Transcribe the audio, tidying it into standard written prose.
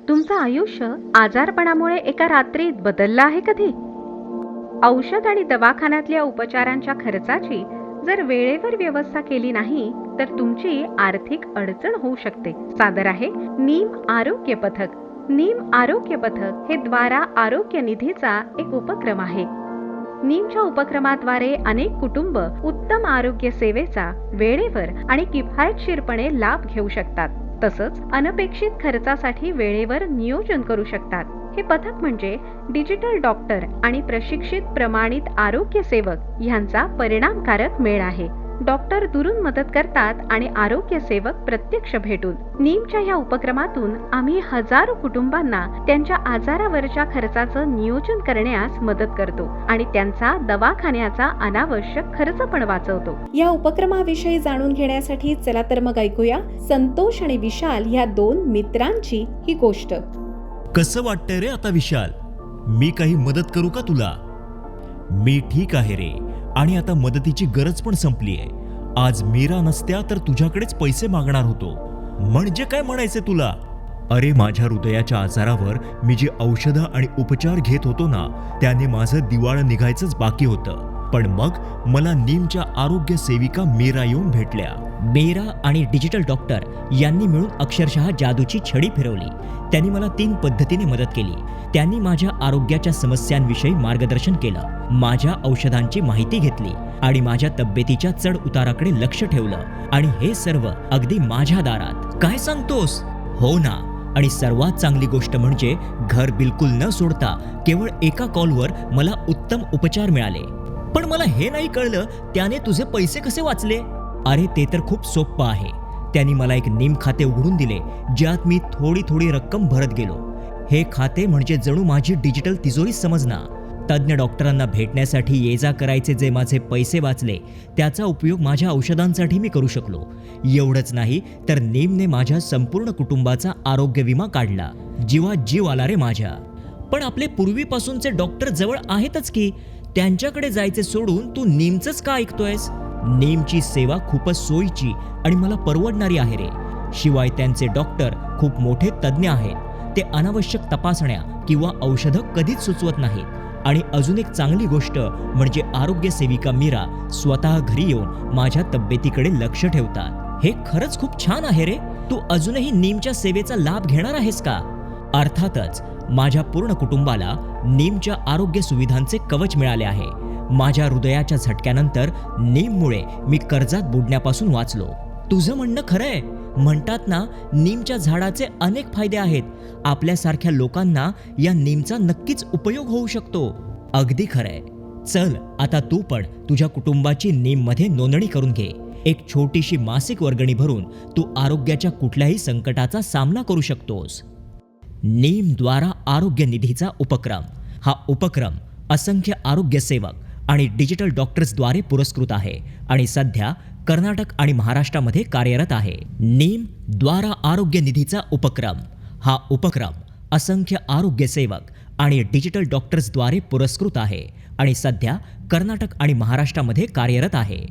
तुमचं आयुष्य आजारपणामुळे एका रात्रीत बदललं आहे कधी? औषध आणि दवाखान्यातल्या उपचारांच्या खर्चाची जर वेळेवर व्यवस्था केली नाही तर तुमची आर्थिक अडचण होऊ शकते. सादर आहे नीम आरोग्य पथक. नीम आरोग्य पथक हे द्वारा आरोग्य निधीचा एक उपक्रम आहे. नीमच्या उपक्रमाद्वारे अनेक कुटुंब उत्तम आरोग्य सेवेचा वेळेवर आणि किफायतशीरपणे लाभ घेऊ शकतात. तसंच अनपेक्षित खर्चासाठी वेळेवर नियोजन करू शकतात. हे पथक म्हणजे डिजिटल डॉक्टर आणि प्रशिक्षित प्रमाणित आरोग्य सेवक यांचा परिणामकारक मेळ आहे. डॉक्टर दुरून मदत करतात आणि आरोग्य सेवक प्रत्यक्ष भेटून. नीमच्या या उपक्रमातून आम्ही हजारो कुटुंबांना त्यांच्या आजारावरच्या खर्चाचं नियोजन करण्यास मदत करतो आणि त्यांचा दवाखान्याचा अनावश्यक खर्च पण वाचवतो. या उपक्रमाविषयी जाणून घेण्यासाठी चला तर मग ऐकूया संतोष आणि विशाल या दोन मित्रांची ही गोष्ट. कसं वाटतंय रे आता विशाल? मी काही मदत करू का तुला? मी ठीक आहे रे, आणि आता मदतीची गरज पण संपली आहे. आज मीरा नसत्या तर तुझ्याकडेच पैसे मागणार होतो. म्हणजे काय म्हणायचे तुला? अरे माझ्या हृदयाच्या आजारावर मी जी औषधं आणि उपचार घेत होतो ना, त्याने माझं दिवाळं निघायचंच बाकी होतं. पण मग मला नीमच्या आरोग्य सेविका मीरा येऊन भेटल्या. मीरा आणि डिजिटल डॉक्टर यांनी मिळून अक्षरशः जादूची छडी फिरवली. त्यांनी मला 3 पद्धतीने मदत केली. त्यांनी माझ्या आरोग्याच्या समस्यांविषयी मार्गदर्शन केलं, माझ्या औषधांची माहिती घेतली आणि माझ्या तब्येतीच्या चढ उताराकडे लक्ष ठेवलं. आणि हे सर्व अगदी माझ्या दारात. काय सांगतोस? हो ना. आणि सर्वात चांगली गोष्ट म्हणजे घर बिलकुल न सोडता केवळ एका कॉलवर मला उत्तम उपचार मिळाले. पण मला हे नाही कळलं, त्याने तुझे पैसे कसे वाचले? अरे ते तर खूप सोपं आहे. त्यांनी मला एक नीम खाते उघडून दिले, ज्यात मी थोडी थोडी रक्कम भरत गेलो. हे खाते म्हणजे जणू माझी डिजिटल तिजोरी समजना. तज्ञ डॉक्टरांना भेटण्यासाठी ये जा करायचे जे माझे पैसे वाचले, त्याचा उपयोग माझ्या औषधांसाठी मी करू शकलो. एवढंच नाही तर नीमने माझ्या संपूर्ण कुटुंबाचा आरोग्य विमा काढला. जीवात जीव आला रे माझ्या. पण आपले पूर्वीपासूनचे डॉक्टर जवळ आहेतच की, त्यांच्याकडे जायचे सोडून तू नीमचंच का ऐकतोयस? नीमची सेवा खूपच सोयीची आणि मला परवडणारी आहे रे. शिवाय त्यांचे डॉक्टर खूप मोठे तज्ज्ञ आहेत. ते अनावश्यक तपासण्या किंवा औषधं कधीच सुचवत नाहीत. आणि अजून एक चांगली गोष्ट म्हणजे आरोग्य सेविका मीरा स्वतः घरी येऊन माझ्या तब्येतीकडे लक्ष ठेवतात. हे खरंच खूप छान आहे रे. तू अजूनही नीमच्या सेवेचा लाभ घेणार आहेस का? अर्थातच. माझ्या पूर्ण कुटुंबाला नीमच्या आरोग्य सुविधांचे कवच मिळाले आहे. माझ्या हृदयाच्या झटक्यानंतर नीममुळे मी कर्जात बुडण्यापासून वाचलो. तुझं म्हणणं खरंय. म्हणतात ना, नीमच्या झाडाचे अनेक फायदे आहेत. आपल्यासारख्या लोकांना या नीमचा नक्कीच उपयोग होऊ शकतो. अगदी खरंय. चल आता तू पण तुझ्या कुटुंबाची नीममध्ये नोंदणी करून घे. एक छोटीशी मासिक वर्गणी भरून तू आरोग्याच्या कुठल्याही संकटाचा सामना करू शकतोस. नीम द्वारा आरोग्य निधीचा उपक्रम. हा उपक्रम असंख्य आरोग्य सेवक आणि डिजिटल डॉक्टर्सद्वारे पुरस्कृत आहे आणि सध्या कर्नाटक आणि महाराष्ट्रामध्ये कार्यरत आहे. नीम द्वारा आरोग्य निधीचा उपक्रम. हा उपक्रम असंख्य आरोग्य सेवक आणि डिजिटल डॉक्टर्सद्वारे पुरस्कृत आहे आणि सध्या कर्नाटक आणि महाराष्ट्रामध्ये कार्यरत आहे.